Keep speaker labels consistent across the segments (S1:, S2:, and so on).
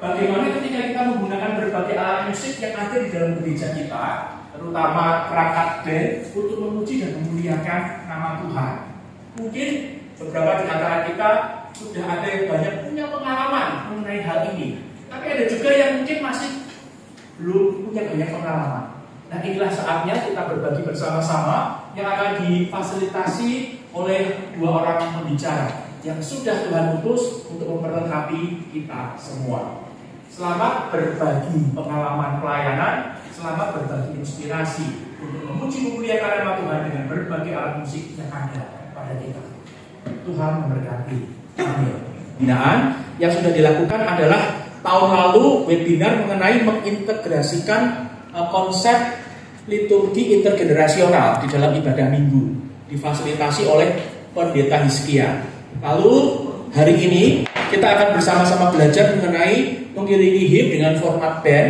S1: Bagaimana ketika kita menggunakan berbagai alat musik yang ada di dalam gereja kita, terutama perangkat band, untuk memuji dan memuliakan nama Tuhan. Mungkin beberapa di antara kita sudah ada yang banyak punya pengalaman mengenai hal ini, tapi ada juga yang mungkin masih belum punya banyak pengalaman. Nah, inilah saatnya kita berbagi bersama-sama yang akan difasilitasi oleh dua orang pembicara yang sudah Tuhan utus untuk memperlengkapi kita semua. Selamat berbagi pengalaman pelayanan, selamat berbagi inspirasi untuk memuji memuliakan nama Tuhan dengan berbagai alat musik yang ada pada kita. Tuhan memberkati. Amin. Binaan yang sudah dilakukan adalah tahun lalu webinar mengenai mengintegrasikan konsep liturgi intergenerasional di dalam ibadah minggu, difasilitasi oleh Pendeta Hizkia. Lalu hari ini kita akan bersama-sama belajar mengenai mengiringi hymn dengan format band,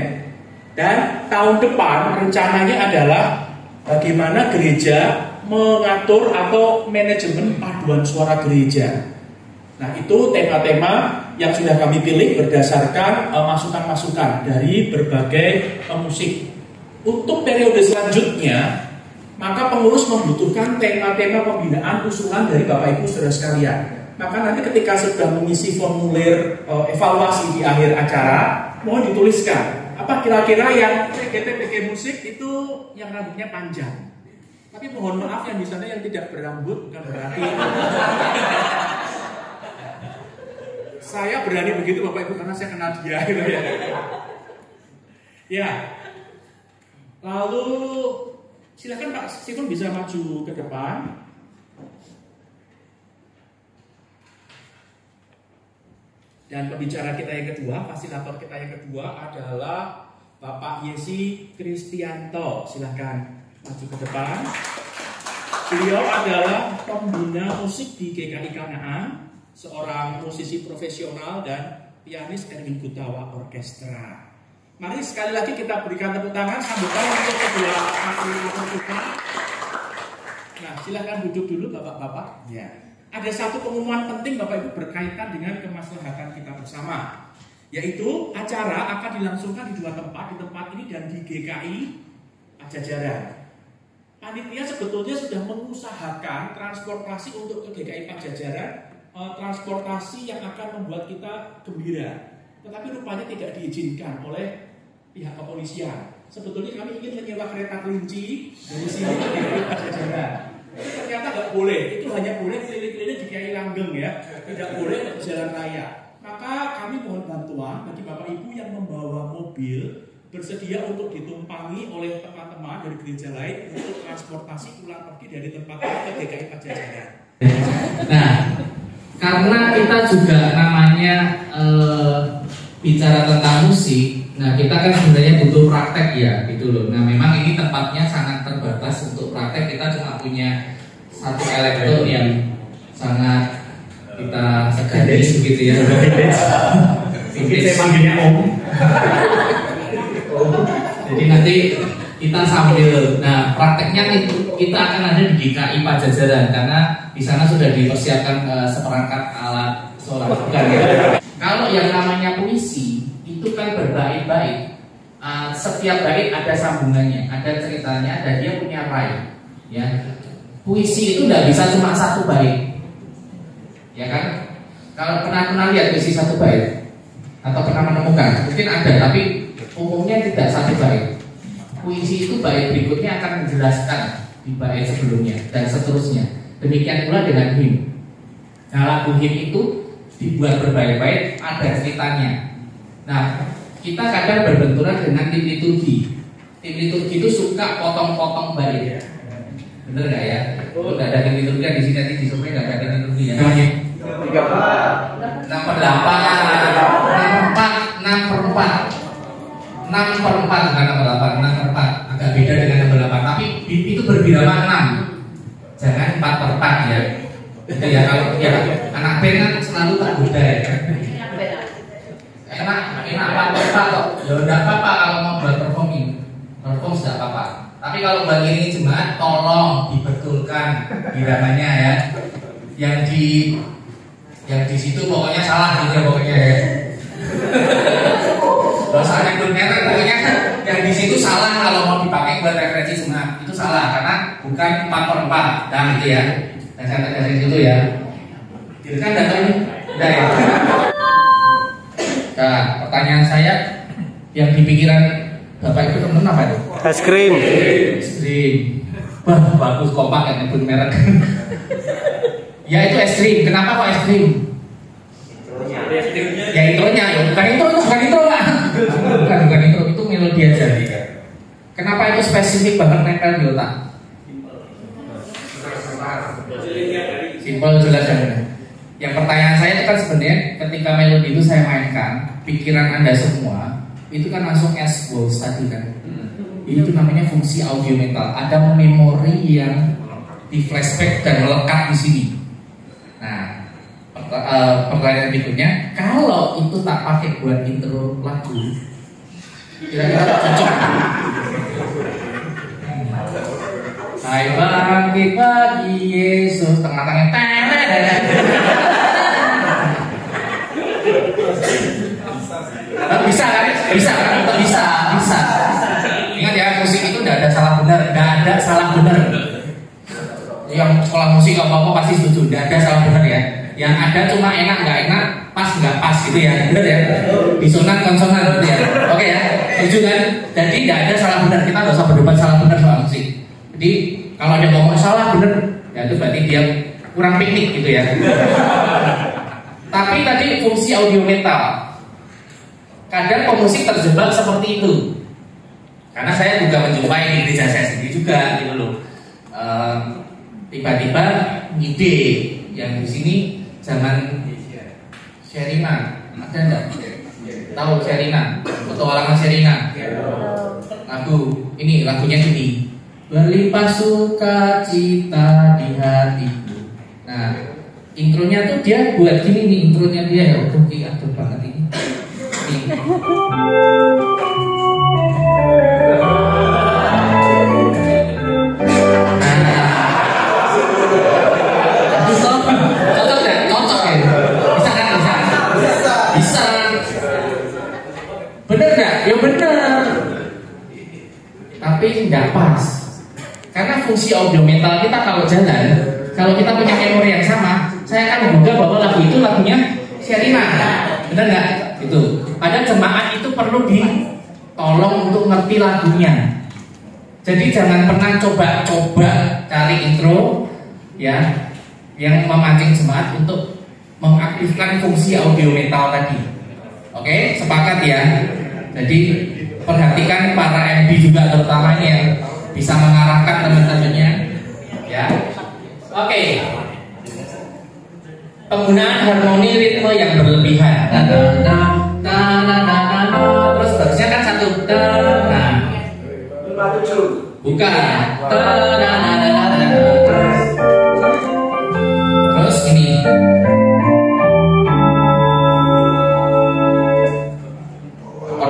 S1: dan tahun depan rencananya adalah bagaimana gereja mengatur atau manajemen paduan suara gereja. Nah, itu tema-tema yang sudah kami pilih berdasarkan masukan-masukan dari berbagai pemusik. Untuk periode selanjutnya, maka pengurus membutuhkan tema-tema pembinaan usulan dari Bapak Ibu Saudara sekalian. Maka nanti ketika sudah mengisi formulir evaluasi di akhir acara, mohon dituliskan apa kira-kira yang PG musik itu yang rambutnya panjang. Tapi mohon maaf yang di sana yang tidak berambut, bukan berarti saya berani begitu Bapak Ibu karena saya kenal dia gitu ya. Ya. Lalu silakan Pak Steven bisa maju ke depan. Dan pembicara kita yang kedua, fasilitator kita yang kedua adalah Bapak Yesi Kristianto. Silakan maju ke depan. Beliau adalah pembina musik di GKI Kanaan, seorang musisi profesional dan pianis Erwin Gutawa Orkestra. Mari sekali lagi kita berikan tepuk tangan sambutan untuk kedua fasilitator kita. Nah, silakan duduk dulu Bapak-bapak. Ya. Ada satu pengumuman penting Bapak Ibu berkaitan dengan kemaslahatan kita bersama, yaitu acara akan dilangsungkan di dua tempat, di tempat ini dan di GKI Pajajaran. Panitia sebetulnya sudah mengusahakan transportasi untuk ke GKI Pajajaran, transportasi yang akan membuat kita gembira, tetapi rupanya tidak diizinkan oleh pihak kepolisian. Sebetulnya kami ingin menyewa kereta kelinci dari sini ke GKI Pajajaran. Ternyata nggak boleh, itu hanya boleh keliling-keliling di Kiai Langgeng ya, tidak boleh untuk jalan raya. Maka kami mohon bantuan bagi Bapak Ibu yang membawa mobil bersedia untuk ditumpangi oleh teman-teman dari gereja lain untuk transportasi pulang pergi dari tempat ini ke GKI Pajajaran.
S2: Nah, karena kita juga namanya bicara tentang musik, nah kita kan sebenarnya butuh praktek ya gitu loh. Nah memang ini tempatnya sangat terbatas untuk praktek. Kita cuma punya satu elektron yang sangat kita segani begitu ya.
S1: Mungkin saya panggilnya Om.
S2: Jadi nanti kita sambil, nah prakteknya kita akan ada di GKI Pajajaran karena di sana sudah dipersiapkan seperangkat alat sholat. Bukan ya? Kalau yang namanya puisi itu kan berbait-bait. Setiap bait ada sambungannya, ada ceritanya, dan dia punya rai. Ya, puisi itu tidak bisa cuma satu bait, ya kan? Kalau pernah lihat puisi satu bait atau pernah menemukan, mungkin ada, tapi umumnya tidak satu bait. Puisi itu bait berikutnya akan menjelaskan di bait sebelumnya dan seterusnya. Demikian pula dengan hymn. Nah, lagu him itu dibuat berbaik-baik, ada ceritanya. Nah, kita kadang berbenturan dengan tim liturgi. Tim liturgi itu suka potong-potong bait. Bener nggak ya? Udah ada tim liturgi di sini, nanti di survei nggak ada tim liturgi ya? 6/4 bukan 6/8, agak beda dengan 6/8. Tapi itu berbirama 6, jangan 4/4 ya. Jadi ya kalau ya anak band kan selalu tergoda ya. Enak 4/4 kok. Ya udah apa-apa kalau mau buat perform sudah apa-apa. Tapi kalau bagi ini jemaat tolong dibetulkan biramanya ya. Yang di situ pokoknya salah gitu ya pokoknya ya. Bahasanya belum merek pokoknya yang di situ salah kalau mau dipakai buat referensi jemaat itu salah karena bukan 4/4 dan gitu ya. Dan saya dari situ ya. Jadi kan datanya udah ya. Nah, pertanyaan saya yang di pikiran Bapak itu temen apa itu?
S3: Es krim.
S2: Es krim. Wah, bagus kompak yang nyebut merek. Ya itu es krim. Kenapa kok es krim? Ya intronya, ya bukan intro lah. Bukan intro, itu melodi aja. Kenapa itu spesifik banget nempel di otak? Simpel, jelas dan benar. Yang pertanyaan saya itu kan sebenarnya ketika melodi itu saya mainkan, pikiran Anda semua itu kan langsung as walls tadi kan. Itu namanya fungsi audio mental. Ada memori yang di flashback dan melekat di sini. Nah, pertanyaan berikutnya, kalau itu tak pakai buat intro lagu, kira-kira cocok? Hai pagi Yesus, tengah-tengah bisa kan? Bisa. Ingat ya, musik itu tidak ada salah benar. Yang sekolah musik apa pasti setuju, tidak ada salah benar ya. Yang ada cuma enak nggak enak, pas nggak pas gitu ya, benar ya. Disonan konsonan gitu ya. Oke ya, setuju kan? Jadi tidak ada salah benar, kita nggak usah berdebat salah benar soal musik. Jadi kalau ada ngomong salah benar, ya itu berarti dia kurang piknik gitu ya. Tapi tadi fungsi audio mental. Kadang pemusik terjebak seperti itu. Karena saya juga menjumpai di gereja saya sendiri juga gitu loh. Tiba-tiba ide yang di sini zaman Sherina, ada enggak? Tahu Sherina? Petualangan Sherina. Lagunya gini. Berlimpah sukacita di hatiku. Nah, intronya tuh dia buat gini nih, intronya dia ya. Aduh banget ini. Bener gak? Ya bener. Tapi tidak pas. Karena fungsi audio mental kita kalau jalan, kalau kita punya memori yang sama, saya akan menduga bahwa lagu itu lagunya Sherina. Bener gak? Itu. Pada jemaat itu perlu ditolong untuk ngerti lagunya. Jadi jangan pernah coba-coba cari intro ya yang memancing jemaat untuk mengaktifkan fungsi audio mental tadi. Oke, sepakat ya. Jadi perhatikan para MB juga terutamanya yang bisa mengarahkan teman-temannya ya. Oke. Penggunaan harmoni ritme yang berlebihan. Terus terusnya kan satu bukan. Terus ini.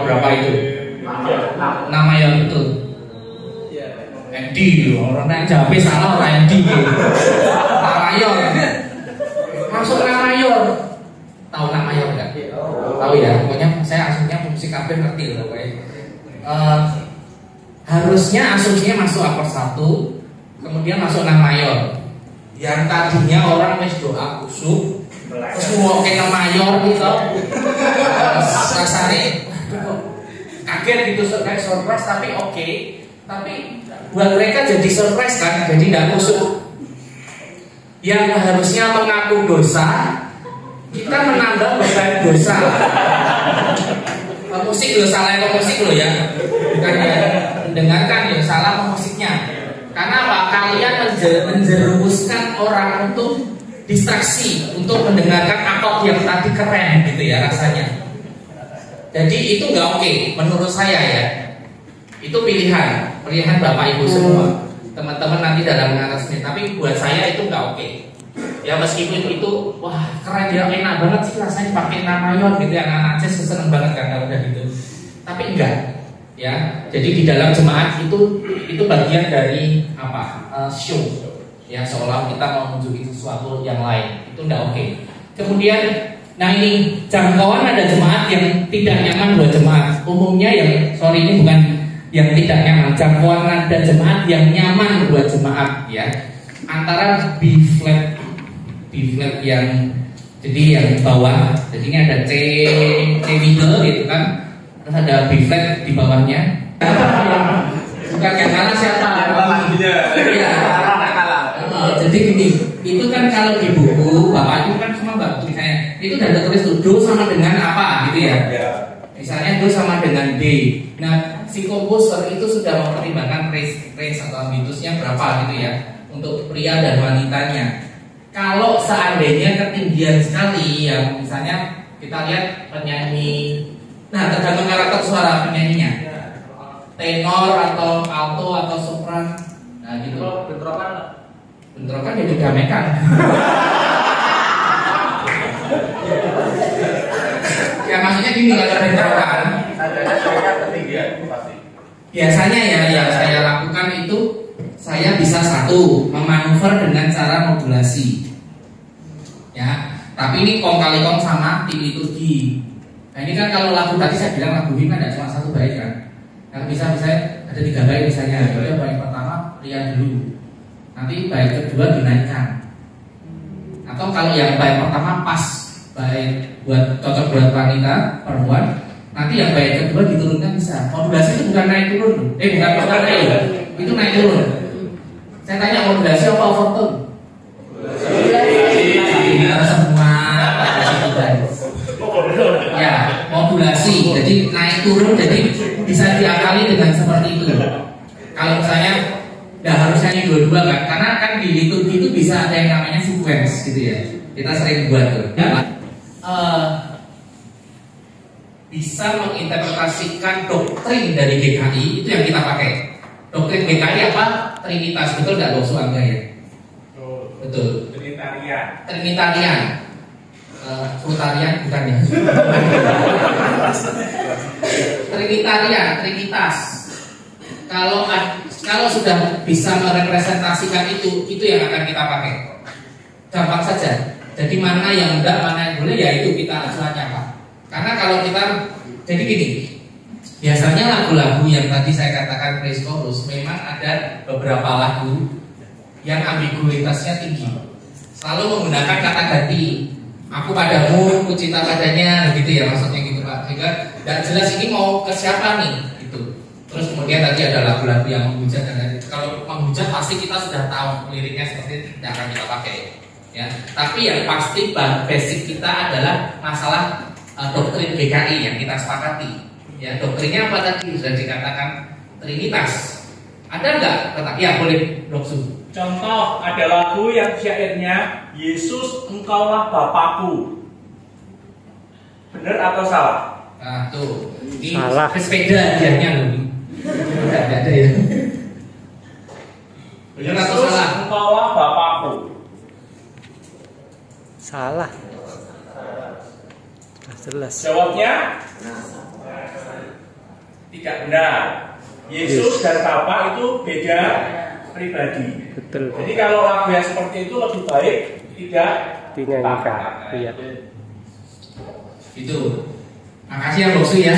S2: Berapa itu? Nama yang betul. Endi, orang yang jawabnya salah orang Endi. Namayor. Masuk namayor. Tahu namayor enggak? Tahu ya. Pokoknya saya asumsinya musik kabeh ngerti loh pokoknya. Harusnya asumsinya masuk akord 1, kemudian masuk namayor. Yang tadinya orang wis doa kusuk, terus mau ke namayor gitu. Rasanya kaget gitu, surprise tapi oke. Tapi buat mereka jadi surprise kan, jadi nggak kusuk. yang harusnya mengaku dosa, kita menambah beban dosa. Musik lo salah musik lo ya, bukan ya mendengarkan ya salah musiknya. Karena apa? Kalian menjerumuskan orang untuk distraksi, untuk mendengarkan akord yang tadi keren gitu ya rasanya. Jadi itu nggak oke menurut saya ya. Itu pilihan Bapak Ibu semua. Teman-teman nanti dalam mengatasinya. Tapi buat saya itu nggak oke. Ya meskipun itu wah keren ya, enak banget sih rasanya pakai nama Yon gitu ya, anak-anak jazz seneng banget kan kalau udah gitu. Tapi enggak ya. Jadi di dalam jemaat itu bagian dari apa? Show. Ya seolah kita mau menunjukin sesuatu yang lain. Itu enggak oke. Kemudian nah ini jangkauan ada jemaat yang tidak nyaman buat jemaat. Umumnya ini bukan yang tidak nyaman, jangkauan ada jemaat yang nyaman buat jemaat ya. Antara B flat yang jadi yang bawah, jadi ini ada C middle gitu kan, terus ada B flat di bawahnya. Bukan yang kalah siapa? Iya. Jadi gini, itu kan kalau di buku Bapak itu kan semua Bapak tulisannya itu udah tertulis tuh do sama dengan apa gitu ya. Misalnya do sama dengan D. Nah si komposer itu sudah mempertimbangkan range atau ambitusnya berapa gitu ya untuk pria dan wanitanya. Kalau seandainya ketinggian sekali, yang misalnya kita lihat penyanyi, nah tergantung karakter suara penyanyinya, tenor atau alto atau sopran, nah gitu. Bentrokan ya didamaikan. Ya maksudnya gini kalau bentrokan, biasanya ya yang saya lakukan itu saya bisa memanuver dengan cara modulasi. Ya, tapi ini kong kali kong sama tim liturgi. Nah ini kan kalau lagu tadi saya bilang lagu ini kan tidak cuma satu bait kan. Yang bisa ada 3 bait misalnya. Jadi bait pertama pria dulu. Nanti bait kedua dinaikkan. Atau kalau yang bait pertama pas bait buat cocok buat wanita perempuan, nanti yang bait kedua diturunkan bisa. Modulasi itu bukan naik turun. Bukan naik. Itu naik turun. Saya tanya modulasi apa overtone? Kita semua ya modulasi. Jadi naik turun, jadi bisa diakali dengan seperti itu. Kalau misalnya nggak harus nyanyi dua-dua kan, karena kan di liturgi itu bisa ada yang namanya sequence gitu ya. Kita sering buat tuh. Bisa menginterpretasikan doktrin dari GKI itu yang kita pakai. Doktrin GKI apa? Trinitas, betul nggak Boksu Angga ya? Betul. Trinitarian. Frutarian bukan ya? Trinitas. Kalau sudah bisa merepresentasikan itu yang akan kita pakai. Gampang saja. Jadi mana yang enggak, mana yang boleh, ya itu kita acuannya Pak. Karena kalau kita jadi gini. Biasanya lagu-lagu yang tadi saya katakan praise chorus, memang ada beberapa lagu yang ambiguitasnya tinggi. Selalu menggunakan kata ganti. Aku padamu, ku cinta padanya, begitu ya maksudnya gitu Pak. Sehingga tidak jelas ini mau ke siapa nih gitu. Terus kemudian tadi ada lagu-lagu yang menghujat dan kalau menghujat pasti kita sudah tahu liriknya seperti itu, tidak akan kita pakai. Ya. Tapi yang pasti basic kita adalah masalah doktrin GKI yang kita sepakati. Ya, doktrinnya apa tadi sudah dikatakan Trinitas. Ada nggak? Ya boleh Doksu.
S1: Contoh ada lagu yang syairnya Yesus engkaulah Bapakku. Benar atau salah?
S2: Nah tuh, ini
S3: salah.
S2: Sepeda dianya loh. Tidak ada ya. Benar atau
S1: Yesus
S2: salah?
S1: engkaulah Bapakku.
S3: Salah. Jelas.
S1: Jawabnya tidak benar. Yesus dan Bapa itu beda pribadi.
S3: Betul.
S1: Jadi kalau lagu yang seperti itu lebih baik tidak
S3: Dinyanyikan. Iya.
S2: Itu. Makasih ya Boksu ya.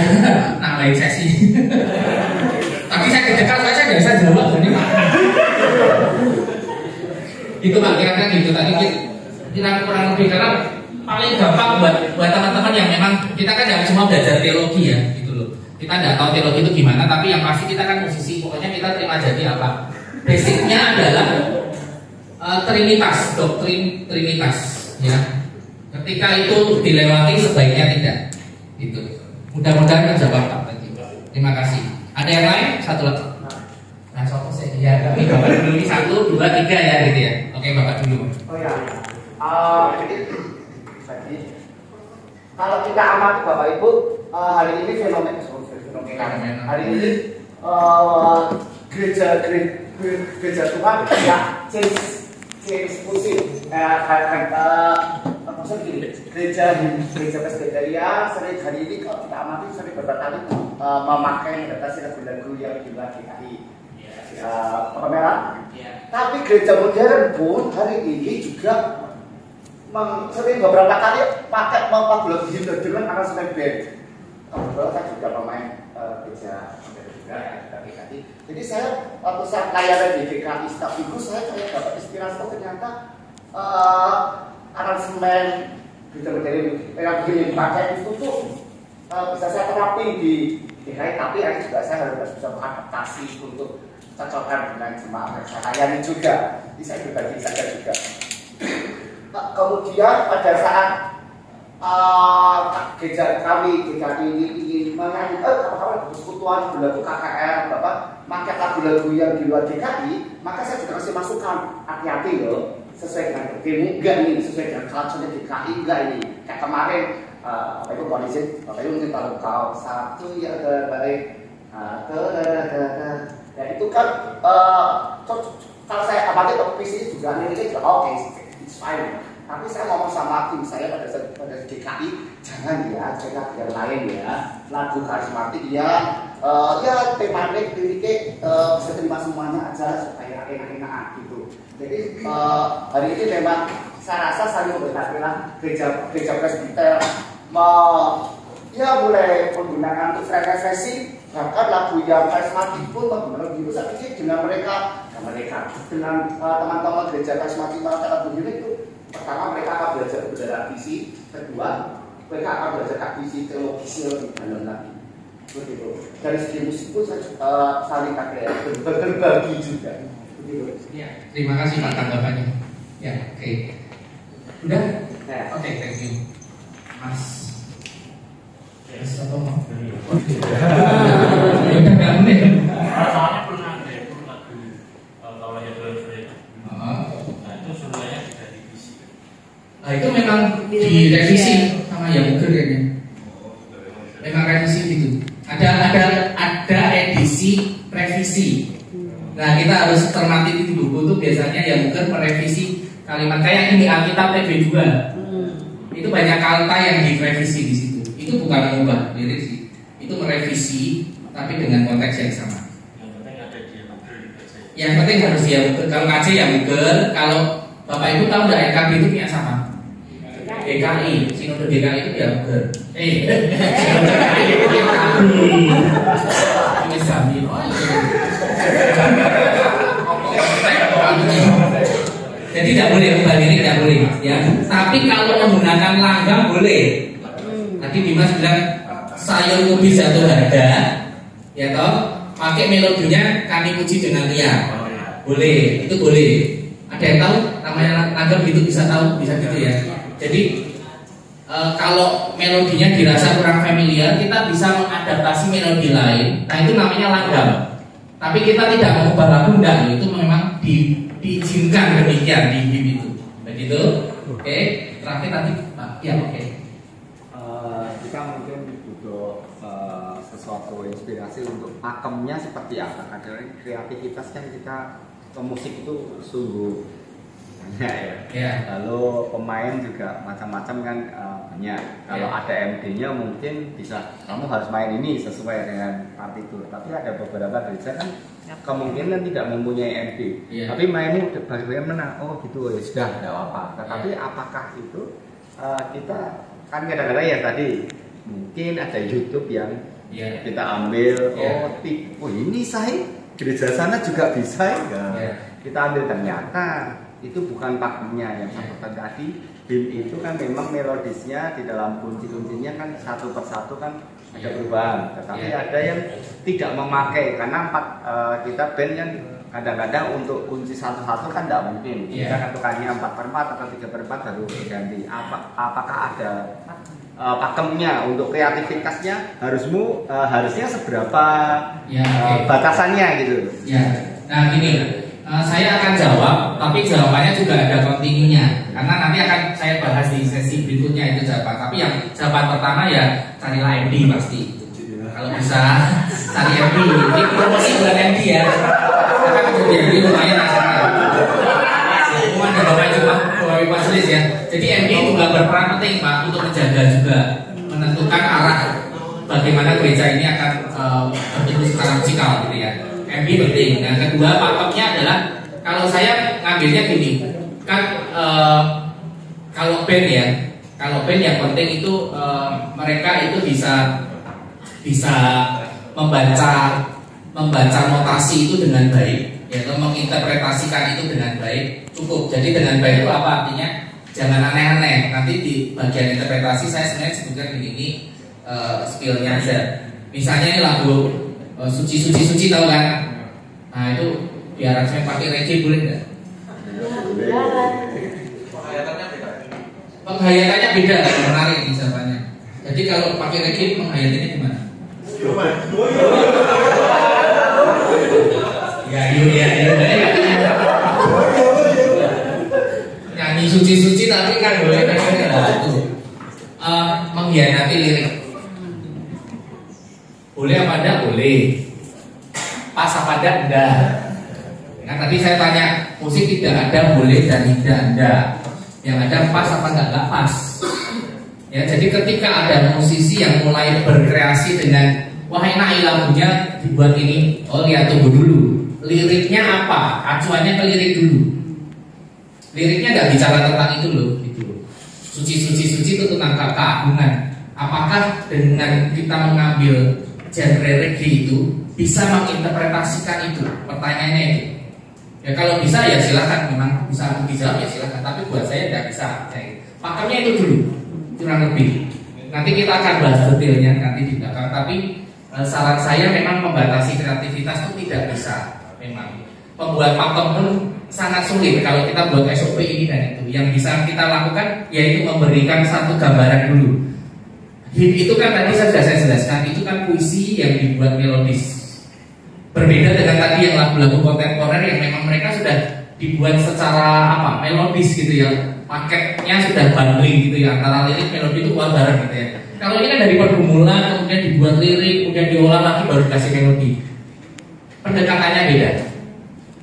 S2: Nambahin sesi. Tapi saya kedekat saja nggak bisa jawab ini Pak. Itu Pak kira-kira gitu tadi kita kurang lebih karena paling gampang buat teman-teman yang memang kita kan nggak cuma belajar teologi ya gitu loh. Kita nggak tahu teologi itu gimana, tapi yang pasti kita kan musisi, pokoknya kita terima jadi apa? Basicnya adalah Trinitas, doktrin Trinitas, ya. Ketika itu dilewati sebaiknya tidak. Gitu. Mudah-mudahan menjawab Pak tadi. Terima kasih. Ada yang lain? Satu lagi. Nah, contoh saya ya, tapi Bapak dulu ini 1, 2, 3 ya, gitu ya. Oke, Bapak dulu.
S4: Oh ya. Jadi kalau kita amati Bapak Ibu, hari ini fenomena. Hari ini gereja Tuhan ya change musim. Maksud gini, gereja Presbyteria sering hari ini kalau kita amati sering berkali memakai adaptasi lagu-lagu yang dibuat DKI. Pemerah. Tapi gereja modern pun hari ini juga sering beberapa kali pakai lagu-lagu himne dengan aransemen band. Kebetulan saya juga pemain gereja modern juga DKI. Jadi saya waktu saya pelayanan di DKI setiap minggu saya dapat inspirasi ternyata aransemen gereja modern yang dipakai itu tuh bisa saya terapin di DKI, tapi hari juga saya harus bisa mengadaptasi untuk cocokkan dengan jemaat yang saya layani juga. Jadi saya berbagi saja juga. Kemudian pada saat gereja kami ini ingin menyanyikan persekutuan lagu KKR, Bapak pakai lagu-lagu yang di luar DKI, maka saya juga kasih masukan, hati-hati loh, sesuai dengan demo enggak ini, sesuai dengan culture DKI enggak ini. Kayak kemarin Bapak Ibu polisi, Bapak Ibu mungkin tahu kau satu yang terbaik. Ya itu kan kalau saya amati visi juga ini juga oke, it's fine. Tapi saya ngomong sama tim saya pada DKI, jangan ya, jangan yang lain ya. Lagu karismatik ya tematik, liriknya bisa terima semuanya aja supaya enak-enak gitu. Jadi hari ini memang saya rasa saling berkaitan gereja presbiter mulai menggunakan untuk frekuensi, bahkan lagu yang karismatik pun menggunakan lagu. Saya pikir dengan dengan teman-teman gereja karismatik menggunakan lagu itu, pertama mereka akan belajar visi, kedua mereka akan belajar visi teologis lebih dalam lagi. Begitu. Dari segi musik pun saya saling berbagi juga. Begitu.
S2: Ya, terima kasih Pak tanggapannya. Ya, oke. Udah? Ya. Oke, thank you. Mas. Siapa mau? Udah kamu nih.
S5: Soalnya pernah lagu kalau ya dalam saya. Nah itu semuanya tidak divisi.
S2: Nah itu memang direvisi sama yang mungkin kayaknya. Memang revisi gitu. Ada edisi revisi. Nah kita harus cermati di buku itu biasanya yang mungkin merevisi kalimat kayak ini Alkitab TB2. Itu banyak kata yang direvisi di situ. Itu bukan mengubah lirik sih, itu merevisi tapi dengan konteks yang sama. Yang penting harus dia Google. Kalau KC ya Google. Kalau Bapak Ibu tahu nggak NKB itu punya sama? DKI, Sinode DKI itu ya Google. Sinode DKI itu yang ini Sami. Jadi tidak boleh ubah lirik, tidak boleh ya. Tapi kalau menggunakan langgam boleh. Tadi Dimas bilang sayur ubi jatuh harga, ya toh, pakai melodinya kami puji dengan riang, boleh, itu boleh. Ada yang tahu namanya langgam gitu, bisa tahu, bisa gitu ya. Jadi kalau melodinya dirasa kurang familiar, kita bisa mengadaptasi melodi lain. Nah itu namanya langgam. Tapi kita tidak mengubah lagu, enggak, itu memang diizinkan demikian di HIM itu. Begitu? Oke. Terakhir tadi Pak, ya oke.
S6: Kita mungkin butuh sesuatu inspirasi untuk pakemnya seperti apa. Karena kreativitas kan kita musik itu sungguh banyak ya. Lalu pemain juga macam-macam kan banyak. Kalau ada MD-nya mungkin bisa kamu harus main ini sesuai dengan partitur. Tapi ada beberapa gereja kan kemungkinan tidak mempunyai MD. Tapi mainnya bagaimana? Oh gitu ya sudah tidak apa. Tetapi apakah itu kita kan kadang-kadang ya tadi mungkin ada YouTube yang kita ambil oh ini saya gereja sana juga bisa ya. Kita ambil ternyata itu bukan pakemnya yang seperti tadi. BIM itu kan memang melodisnya di dalam kunci-kuncinya kan satu persatu kan ada perubahan. Tetapi ada yang tidak memakai karena kita band kan kadang-kadang untuk kunci satu-satu kan tidak mungkin. Kita ketukannya 4/4 atau 3/4 baru diganti. Apakah ada pakemnya untuk kreativitasnya harusnya seberapa batasannya gitu?
S2: Ya, nah gini, saya akan jawab, tapi jawabannya juga ada kontinunya, karena nanti akan saya bahas di sesi berikutnya itu jawaban. Tapi yang jawaban pertama ya carilah MD pasti. Kalau bisa cari MD, ini promosi bulan MD ya. Karena jadi lumayan nasional. Semua ada bapak cuma bapak majelis ya. Jadi MD juga berperan penting Pak untuk menjaga juga menentukan arah bagaimana gereja ini akan bertumbuh secara musikal gitu ya. MD penting. Nah kedua pakemnya adalah kalau saya ngambilnya gini kan kalau band yang penting itu mereka itu bisa membaca notasi itu dengan baik, yaitu menginterpretasikan itu dengan baik cukup. Jadi dengan baik itu apa artinya? Jangan aneh-aneh. Nanti di bagian interpretasi saya sebenarnya sebutkan ini skillnya aja. Misalnya ini lagu suci tahu kan? Nah itu biar saya pakai reggae boleh nggak? Penghayatannya beda, menarik nih jawabannya. Jadi kalau pakai reggae penghayatannya gimana? Ya, nyanyi suci tapi kan boleh itu mengkhianati lirik. Boleh apa enggak? Boleh. Pas apa enggak? Nah tadi saya tanya musik tidak ada boleh dan tidak ada. Yang ada pas apa enggak pas. Ya, jadi ketika ada musisi yang mulai berkreasi dengan wah enak lagunya dibuat ini, oh lihat tunggu dulu, liriknya apa? Acuannya ke lirik dulu. Liriknya nggak bicara tentang itu loh, gitu. Suci itu tentang keagungan. Apakah dengan kita mengambil genre reggae itu bisa menginterpretasikan itu? Pertanyaannya itu. Ya kalau bisa ya silakan, memang bisa dijawab ya silakan. Tapi buat saya tidak bisa. Pakemnya itu dulu. Kurang lebih. Nanti kita akan bahas detailnya nanti di belakang. Tapi saran saya memang membatasi kreativitas itu tidak bisa. Memang pembuat pakem pun sangat sulit kalau kita buat SOP ini dan itu. Yang bisa kita lakukan yaitu memberikan satu gambaran dulu. Hit itu kan tadi sudah saya jelaskan, itu kan puisi yang dibuat melodis. Berbeda dengan tadi yang lagu-lagu kontemporer yang memang mereka sudah dibuat secara melodis gitu ya. Paketnya sudah bundling gitu ya, antara lirik melodi itu keluar bareng gitu ya. Kalau ini kan dari pergumulan kemudian dibuat lirik, kemudian diolah lagi baru dikasih melodi. Pendekatannya beda.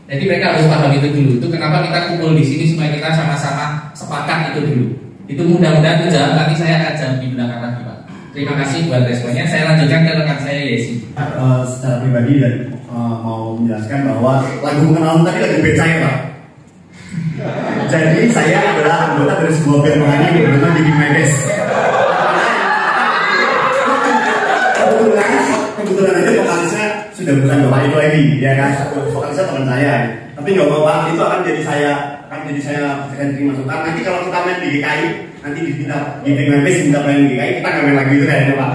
S2: Jadi mereka harus paham itu dulu. Itu kenapa kita kumpul di sini supaya kita sama-sama sepakat itu dulu. Itu mudah-mudahan terjawab. Nanti saya akan jawab di belakang lagi Pak. Terima kasih buat responnya. Saya lanjutkan ke rekan saya Yesi.
S7: Secara pribadi dan mau menjelaskan bahwa lagu mengenal tadi lagu band saya Pak. Jadi saya adalah anggota dari sebuah band rohani yang bernama Giving My Best. Kebetulan aja vokalisnya sudah bukan bapak itu lagi, ya kan? Vokalisnya teman saya. Tapi nggak apa-apa, itu akan jadi saya terima masukan. Nanti kalau kita main di GKI, nanti diminta Giving My Best minta main di GKI, kita nggak main lagi itu kayaknya Pak.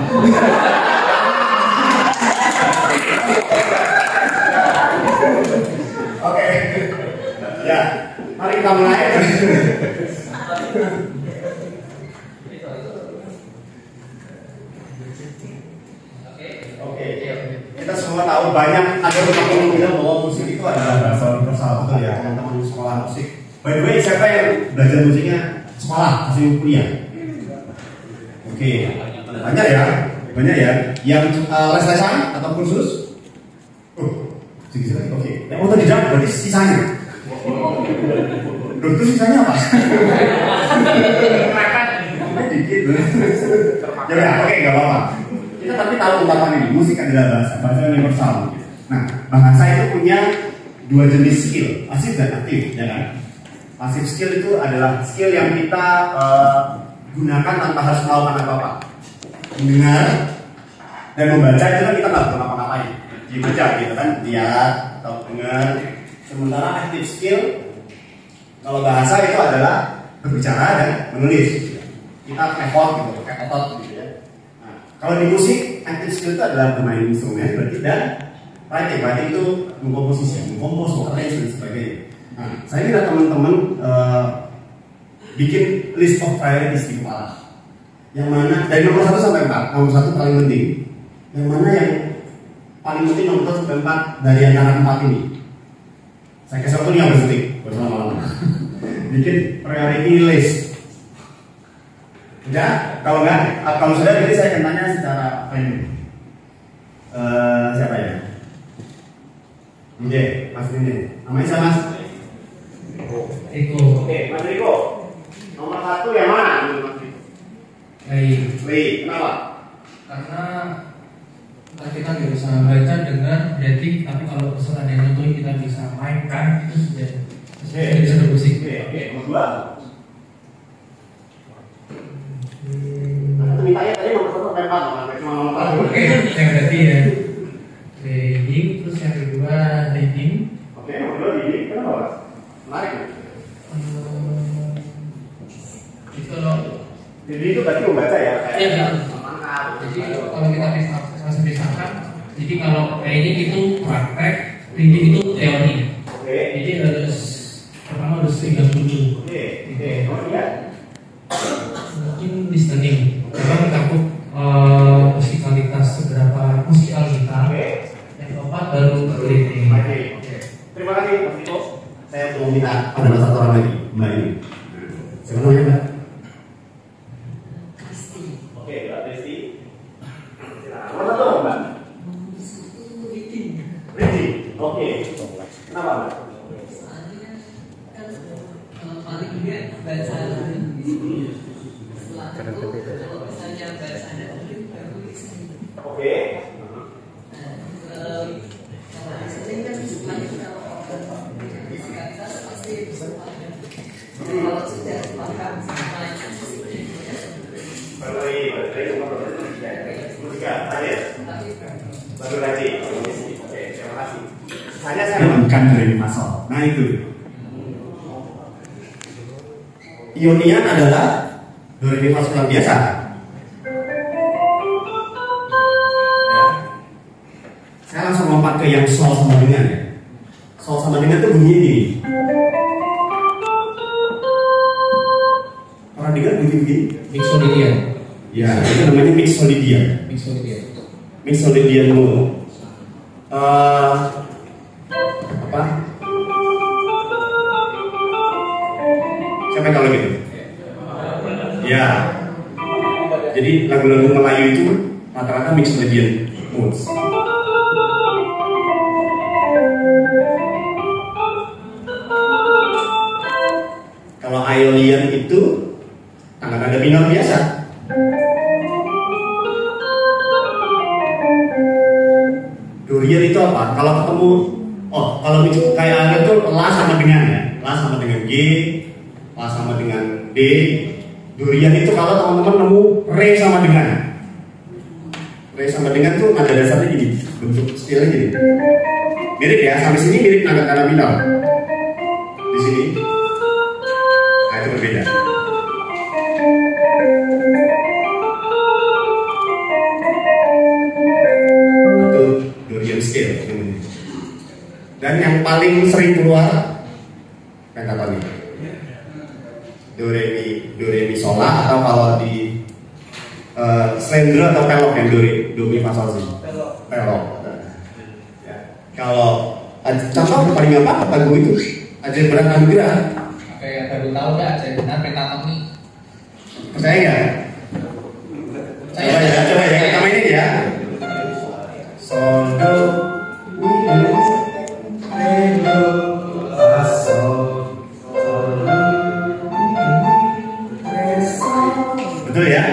S7: Oke, ya. Mari kita mulai. Oke. Kita semua tahu banyak ada orang bilang bahwa musik itu adalah bahasa universal, betul ya teman-teman sekolah musik. By the way, siapa yang belajar musiknya sekolah, masih kuliah? Oke. Banyak ya. Yang les-lesan atau kursus? Sedikit. Oke. Yang otodidak berarti sisanya. Loh, itu sisanya apa? Dikit. Ya, oke, nggak apa-apa. Kita tapi tahu ungkapan ini, musik adalah bahasa universal. Nah, bahasa itu punya dua jenis skill, pasif dan aktif, ya kan? Pasif skill itu adalah skill yang kita gunakan tanpa harus melakukan apa-apa. Mendengar dan membaca itu kan kita nggak perlu ngapa-ngapain. Dibaca gitu kan, lihat atau dengar. Sementara active skill kalau bahasa itu adalah berbicara dan menulis. Kita effort gitu, pakai otot gitu ya. Nah, kalau di musik active skill itu adalah bermain instrumen berarti dan writing itu mengkomposisi, mengkompos, arrange dan sebagainya. Nah, saya kira teman-teman bikin list of priorities di kepala. Yang mana dari nomor 1 sampai 4, nomor 1 paling penting. Yang mana yang paling penting nomor 1 sampai 4 dari antara 4 ini. Saya kasih waktu 15 detik bersama-sama. Bikin priority list. Udah? Kalau enggak, kalau sudah jadi saya akan tanya secara random. Siapa ya? Oke, Mas ini. Namanya siapa Mas?
S2: Eko.
S7: Oke, Mas Riko. Nomor 1 yang mana? Lei. Kenapa?
S2: Karena kita nggak bisa baca, dengar, reading, tapi kalau pesan yang contoh kita bisa mainkan itu sudah bisa bermusik.
S7: Oke, nomor 2. Mintanya tadi nomor 1 sampai 4, cuma nomor 1.
S2: Oke, yang berarti ya reading, terus yang kedua reading.
S7: Oke, nomor 2 reading. Kenapa Mas? Menarik nih.
S2: Itu kalau
S7: Jadi itu berarti membaca ya?
S2: iya, jadi kalau kita pisahkan, jadi kalau reading itu praktek, reading itu teori.
S7: Oke.
S2: Jadi pertama harus pegang dulu.
S7: Oke. Oh iya.
S2: Mungkin listening, karena mencakup musikalitas seberapa musikal kita. Yang keempat baru reading.
S7: Oke. Terima kasih Mas Riko. Saya mau minta ada satu orang lagi, Mbak ini. Siapa namanya Mbak? Oke, Mbak Desti. Nomor 1 Mbak. Reading. Oke. Kenapa Mbak?
S8: Paling dia baca setelah itu kalau misalnya baca ada baru listening.
S7: Oke.
S8: Kalau listening kan setelah itu kalau musikalitas pasti bisa paham. Kalau sudah paham mainkan musiknya.
S7: Musika, tadi ya? Baru lagi. Oke, terima kasih. Saya bukan dari masal. Nah itu. Ionian adalah do re mi fa sol biasa. Ya. Saya langsung lompat ke yang sol sama dengan ya. Sol sama dengan itu bunyi ini. Orang dengar bunyi begini?
S2: Mixolydian.
S7: Ya, itu namanya mixolydian.
S2: Mixolydian.
S7: Mixolydian mono. Apa? Siapa kalau gitu? Ya. Jadi lagu-lagu Melayu itu rata-rata mixolydian modes. Kalau Aeolian itu tanda-tanda minor biasa. Durian itu apa? Kalau ketemu, kalau kayak ada tuh la sama dengan ya, la sama dengan G, la sama dengan D. Durian itu kalau teman-teman nemu re sama dengan, re sama dengan tuh ada dasarnya gini, bentuk stilnya gini. Mirip ya, sampai sini mirip nada minor. Di sini, nah itu berbeda. Durian scale namanya. Dan yang paling sering keluar pentatoni. Do re mi sol la, atau kalau di slendro atau pelok yang do mi fa sol si. Pelok. Ya. Kalau contoh paling gampang lagu itu aja berat anugerah.
S2: Apa yang baru tahu nggak? Saya benar pentatoni.
S7: Percaya nggak? Coba ya kita mainin ya. Sol do mi re do fa sol re sol. Betul ya?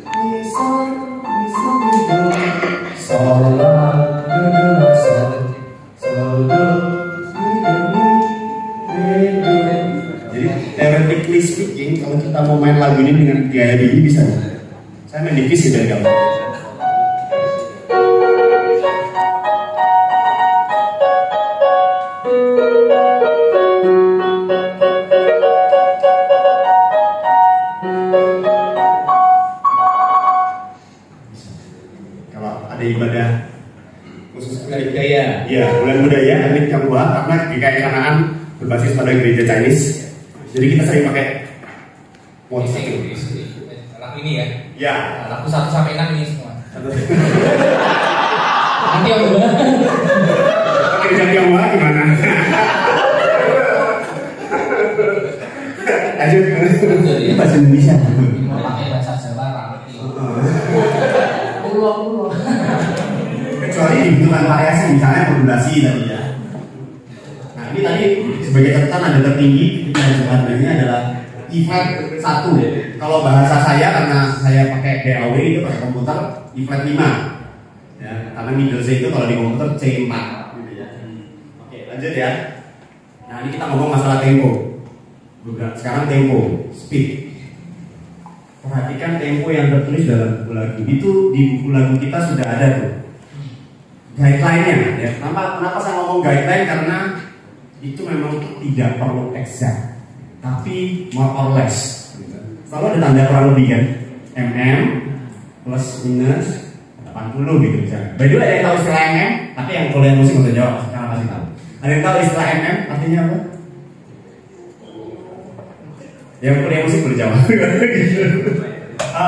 S7: Mi sol mi do sol la do la sol sol do mi do mi re do. Jadi theoretically speaking, kalau kita mau main lagu ini dengan gaya ini bisa. Saya main divisi dari kamu. Kalau ada ibadah khusus
S2: Hari Budaya.
S7: Iya, bulan budaya kami kita buat karena GKI Kanaan berbasis pada gereja Chinese. Jadi kita sering pakai WhatsApp.
S2: Lagu ini ya?
S7: Ya.
S2: Lagu 1 sampai 6 ini semua. Nanti yang mana?
S7: Gereja Tionghoa gimana? Lanjut. Ini bahasa Indonesia.
S2: Mau pakai bahasa Jawa rapi. Ulo.
S7: Kecuali dibutuhkan variasi, misalnya modulasi tadi ya. Nah ini tadi sebagai catatan ada tertinggi kita harus ini adalah E-flat 1. Kalau bahasa saya karena saya pakai DAW itu pakai komputer E-flat 5. Ya, karena middle C itu kalau di komputer C4 gitu ya. Oke, lanjut ya. Nah, ini kita ngomong masalah tempo. Sekarang tempo, speed. Perhatikan tempo yang tertulis dalam buku lagu. Itu di buku lagu kita sudah ada tuh. Guideline-nya ya. Kenapa saya ngomong guideline? Karena itu memang tidak perlu exact, tapi more or less. Selalu ada tanda kurang lebih kan? MM plus minus 80 gitu misalnya. By the way, ada yang tahu istilah MM? Tapi yang kuliah musik nggak usah jawab, karena pasti tahu. Ada yang tahu istilah MM? Artinya apa? Yang kuliah musik boleh jawab.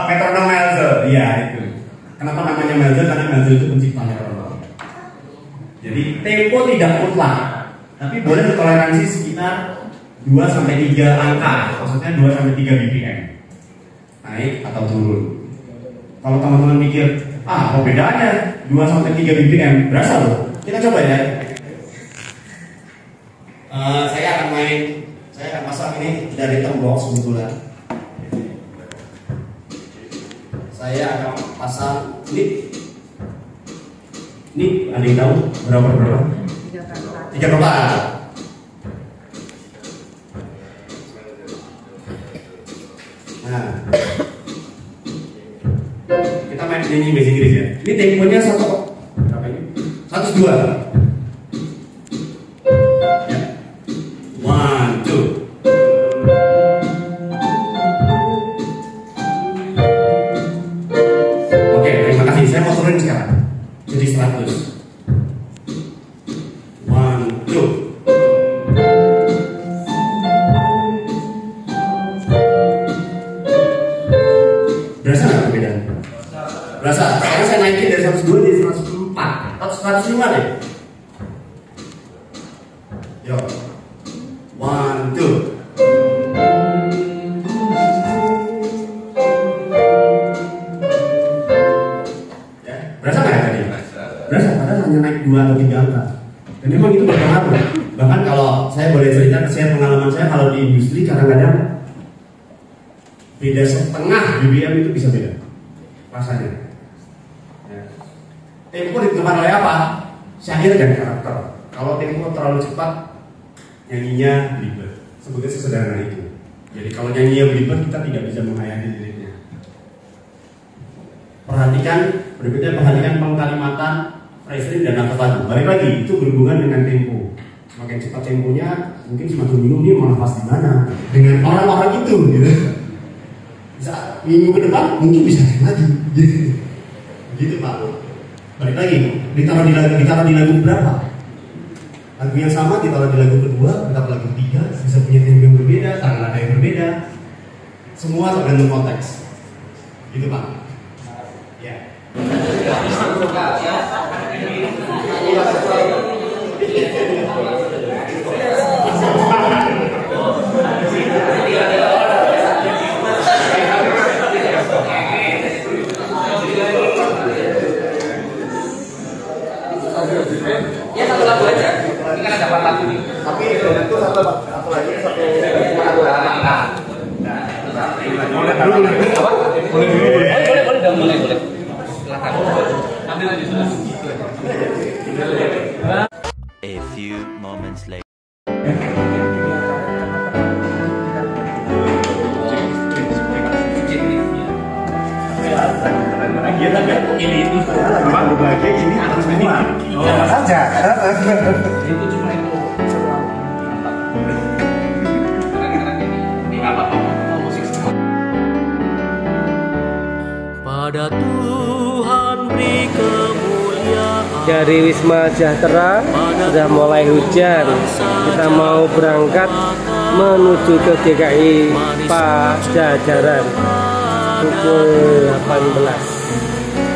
S7: Metronom Melzo, iya itu. Kenapa namanya Melzo? Karena Melzo itu pencipta metronom. Jadi tempo tidak mutlak, tapi boleh bertoleransi sekitar 2-3 angka, maksudnya 2-3 BPM, naik atau turun. Kalau teman-teman mikir, apa bedanya 2-3 BPM? Berasa loh. Kita coba ya. Saya akan pasang ini dari Tombox kebetulan. Saya akan pasang ini ada yang tahu berapa? 3 total. Nah, kita main nyanyi bahasa Inggris ya. Ini temponya berapa ini? 102. Ya. 1, 2. Oke, terima kasih. Saya mau turunin sekarang. Jadi 100. 1, 2. Berasa nggak perbedaan? Berasa. Sekarang saya naikin dari 102 jadi 104 atau 105 deh. Yo. 1, 2. Ya, berasa nggak tadi? Berasa, padahal hanya naik 2 atau 3 angka. Dan memang itu berpengaruh. Bahkan kalau saya boleh cerita, pengalaman saya kalau di industri kadang-kadang beda setengah BPM itu bisa beda rasanya. Ya. Tempo ditentukan oleh apa? Syair dan karakter. Kalau tempo terlalu cepat, nyanyinya belibet. Sebetulnya sesederhana itu. Jadi kalau nyanyinya belibet, kita tidak bisa menghayati liriknya. Perhatikan pengkalimatan, phrasing dan nafas lagu. Balik lagi, itu berhubungan dengan tempo. Semakin cepat temponya, mungkin semakin bingung dia malah pas di mana dengan orang-orang itu, gitu. Bisa minggu ke depan mungkin bisa lagi, gitu Pak. Balik lagi, ditaruh di lagu berapa? Lagu yang sama ditaruh di lagu kedua, ditaruh lagu ketiga, bisa punya tempo yang berbeda, tanggal nada yang berbeda. Semua tergantung konteks, gitu Pak. Ya.
S2: Ya satu lagu aja. Ini kan ada 4 lagu nih.
S4: Tapi itu satu lagi lagu angka.
S2: Boleh. Silakan. Ambil aja sudah.
S9: A few moments later.
S1: Ini itu
S7: bahagia ini harus semua. Saja.
S2: Itu cuma itu. Ini nggak apa-apa. Musik semua.
S10: Pada Tuhan beri kemuliaan.
S3: dari Wisma Sejahtera sudah mulai hujan. Kita mau berangkat menuju ke GKI Pajajaran pukul 18.